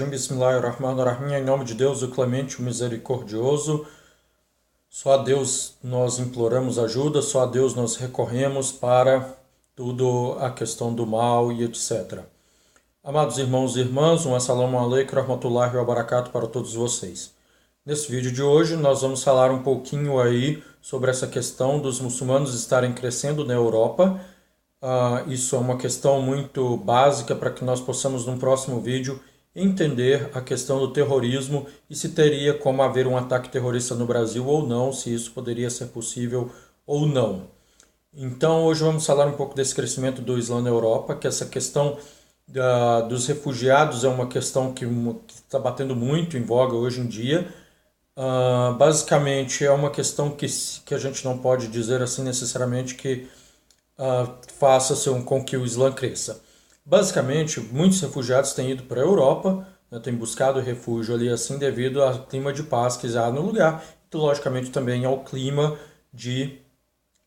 Bismillahirrahmanirrahim. Em nome de Deus, o clemente, o misericordioso. Só a Deus nós imploramos ajuda, só a Deus nós recorremos para tudo a questão do mal e etc. Amados irmãos e irmãs, assalamu alaikum rahmatullahi wa barakatuh para todos vocês. Nesse vídeo de hoje nós vamos falar um pouquinho aí sobre essa questão dos muçulmanos estarem crescendo na Europa. Isso é uma questão muito básica para que nós possamos, num próximo vídeo, entender a questão do terrorismo e se teria como haver um ataque terrorista no Brasil ou não, se isso poderia ser possível ou não. Então, hoje vamos falar um pouco desse crescimento do Islã na Europa, que essa questão dos refugiados é uma questão que está batendo muito em voga hoje em dia. Basicamente, é uma questão que a gente não pode dizer assim necessariamente que faça com que o Islã cresça. Basicamente, muitos refugiados têm ido para a Europa, né, têm buscado refúgio ali assim devido ao clima de paz que há no lugar e, logicamente, também ao clima de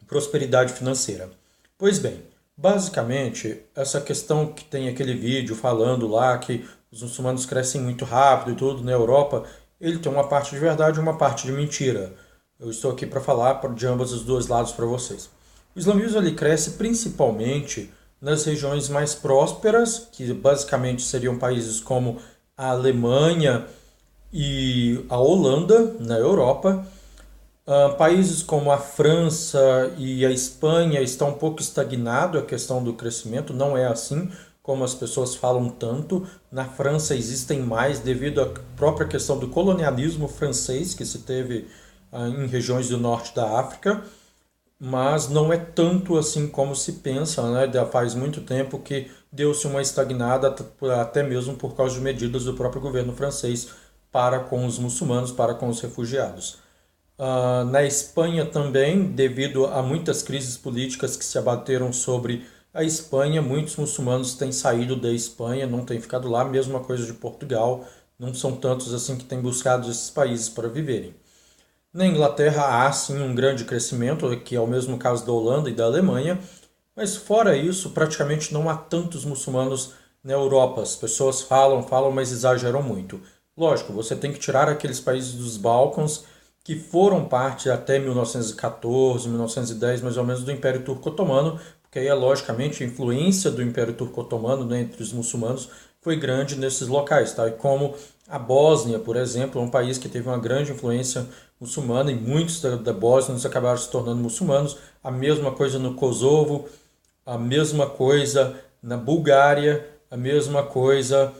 prosperidade financeira. Pois bem, basicamente, essa questão que tem aquele vídeo falando lá que os muçulmanos crescem muito rápido e tudo na Europa, ele tem uma parte de verdade e uma parte de mentira. Eu estou aqui para falar de ambos os dois lados para vocês. O islamismo ele cresce principalmente nas regiões mais prósperas, que basicamente seriam países como a Alemanha e a Holanda, na Europa. Países como a França e a Espanha estão um pouco estagnado a questão do crescimento, não é assim como as pessoas falam tanto. Na França existem mais devido à própria questão do colonialismo francês que se teve em regiões do norte da África. Mas não é tanto assim como se pensa, né? Já faz muito tempo que deu-se uma estagnada, até mesmo por causa de medidas do próprio governo francês para com os muçulmanos, para com os refugiados. Na Espanha também, devido a muitas crises políticas que se abateram sobre a Espanha, muitos muçulmanos têm saído da Espanha, não têm ficado lá, mesma coisa de Portugal, não são tantos assim que têm buscado esses países para viverem. Na Inglaterra há sim um grande crescimento, que é o mesmo caso da Holanda e da Alemanha, mas fora isso, praticamente não há tantos muçulmanos na Europa. As pessoas falam, mas exageram muito. Lógico, você tem que tirar aqueles países dos Balcãs que foram parte até 1914, 1910, mais ou menos, do Império Turco Otomano, porque aí, logicamente, a influência do Império Turco Otomano, né, entre os muçulmanos foi grande nesses locais, tá? E como a Bósnia, por exemplo, é um país que teve uma grande influência muçulmana e muitos da Bósnia acabaram se tornando muçulmanos. A mesma coisa no Kosovo, a mesma coisa na Bulgária, a mesma coisa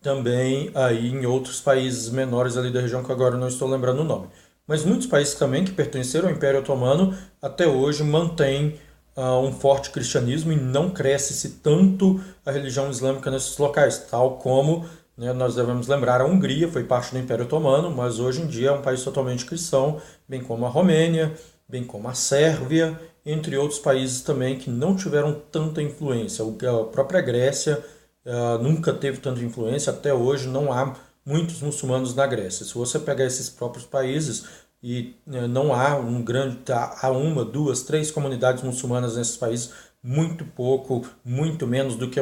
também aí em outros países menores ali da região que agora não estou lembrando o nome. Mas muitos países também que pertenceram ao Império Otomano até hoje mantêm um forte cristianismo e não cresce-se tanto a religião islâmica nesses locais, tal como, né, nós devemos lembrar, a Hungria foi parte do Império Otomano, mas hoje em dia é um país totalmente cristão, bem como a Romênia, bem como a Sérvia, entre outros países também que não tiveram tanta influência. A própria Grécia nunca teve tanta influência, até hoje não há muitos muçulmanos na Grécia. Se você pegar esses próprios países e não há há uma, duas, três comunidades muçulmanas nesses países, muito pouco, muito menos do que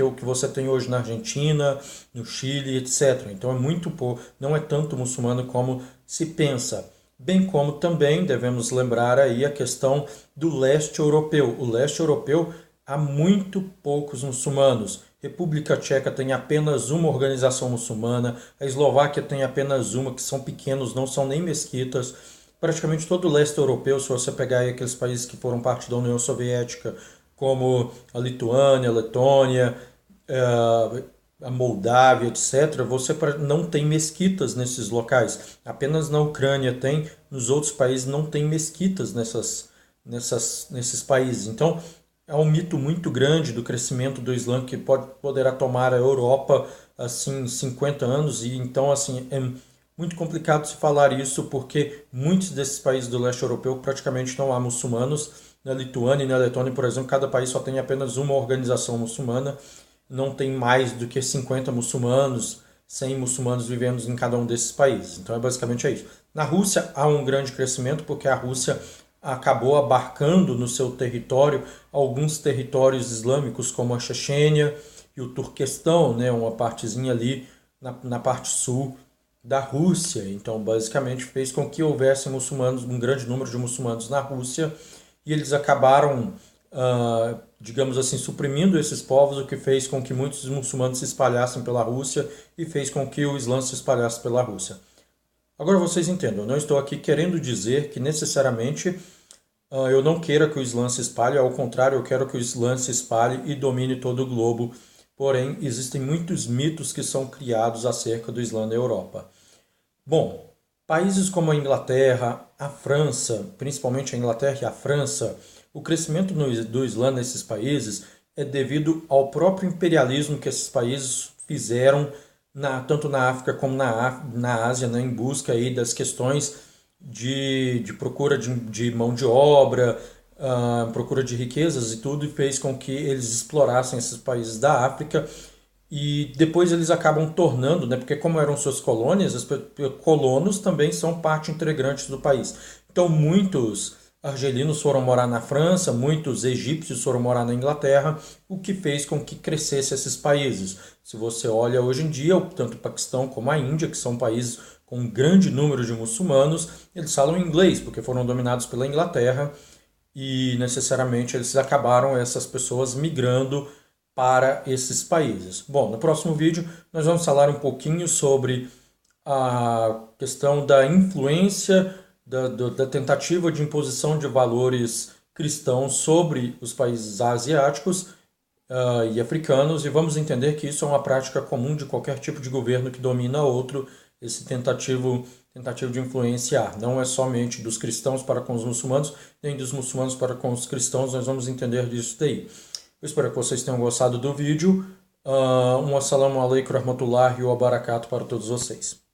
o que você tem hoje na Argentina, no Chile, etc. Então é muito pouco, não é tanto muçulmano como se pensa. Bem como também devemos lembrar aí a questão do leste europeu. O leste europeu há muito poucos muçulmanos. República Tcheca tem apenas uma organização muçulmana, a Eslováquia tem apenas uma, que são pequenos, não são nem mesquitas. Praticamente todo o leste europeu, se você pegar aí aqueles países que foram parte da União Soviética, como a Lituânia, a Letônia, a Moldávia, etc., você não tem mesquitas nesses locais. Apenas na Ucrânia tem, nos outros países não tem mesquitas nesses países. Então, é um mito muito grande do crescimento do Islã que poderá tomar a Europa assim 50 anos e então assim é muito complicado se falar isso porque muitos desses países do leste europeu praticamente não há muçulmanos. Na Lituânia e na Letônia, por exemplo, cada país só tem apenas uma organização muçulmana, não tem mais do que 50 muçulmanos, 100 muçulmanos vivendo em cada um desses países. Então é basicamente isso. Na Rússia há um grande crescimento porque a Rússia acabou abarcando no seu território alguns territórios islâmicos como a Chechênia e o Turquestão, né, uma partezinha ali na parte sul da Rússia. Então, basicamente, fez com que houvesse muçulmanos, um grande número de muçulmanos na Rússia, e eles acabaram, digamos assim, suprimindo esses povos, o que fez com que muitos muçulmanos se espalhassem pela Rússia e fez com que o Islã se espalhasse pela Rússia. Agora vocês entendam, eu não estou aqui querendo dizer que necessariamente eu não queira que o Islã se espalhe, ao contrário, eu quero que o Islã se espalhe e domine todo o globo. Porém, existem muitos mitos que são criados acerca do Islã na Europa. Bom, países como a Inglaterra, a França, principalmente a Inglaterra e a França, o crescimento do Islã nesses países é devido ao próprio imperialismo que esses países fizeram tanto na África como na Ásia, né, em busca aí das questões de procura de mão de obra, procura de riquezas e tudo, e fez com que eles explorassem esses países da África e depois eles acabam tornando, né, porque como eram suas colônias, os colonos também são parte integrante do país. Então muitos argelinos foram morar na França, muitos egípcios foram morar na Inglaterra, o que fez com que crescesse esses países. Se você olha hoje em dia, tanto o Paquistão como a Índia, que são países com um grande número de muçulmanos, eles falam inglês, porque foram dominados pela Inglaterra e necessariamente eles acabaram essas pessoas migrando para esses países. Bom, no próximo vídeo nós vamos falar um pouquinho sobre a questão da influência, da tentativa de imposição de valores cristãos sobre os países asiáticos e africanos, e vamos entender que isso é uma prática comum de qualquer tipo de governo que domina outro, esse tentativo de influenciar. Não é somente dos cristãos para com os muçulmanos, nem dos muçulmanos para com os cristãos, nós vamos entender disso daí. Eu espero que vocês tenham gostado do vídeo. Assalamu alaikum warahmatullahi wabarakatuh para todos vocês.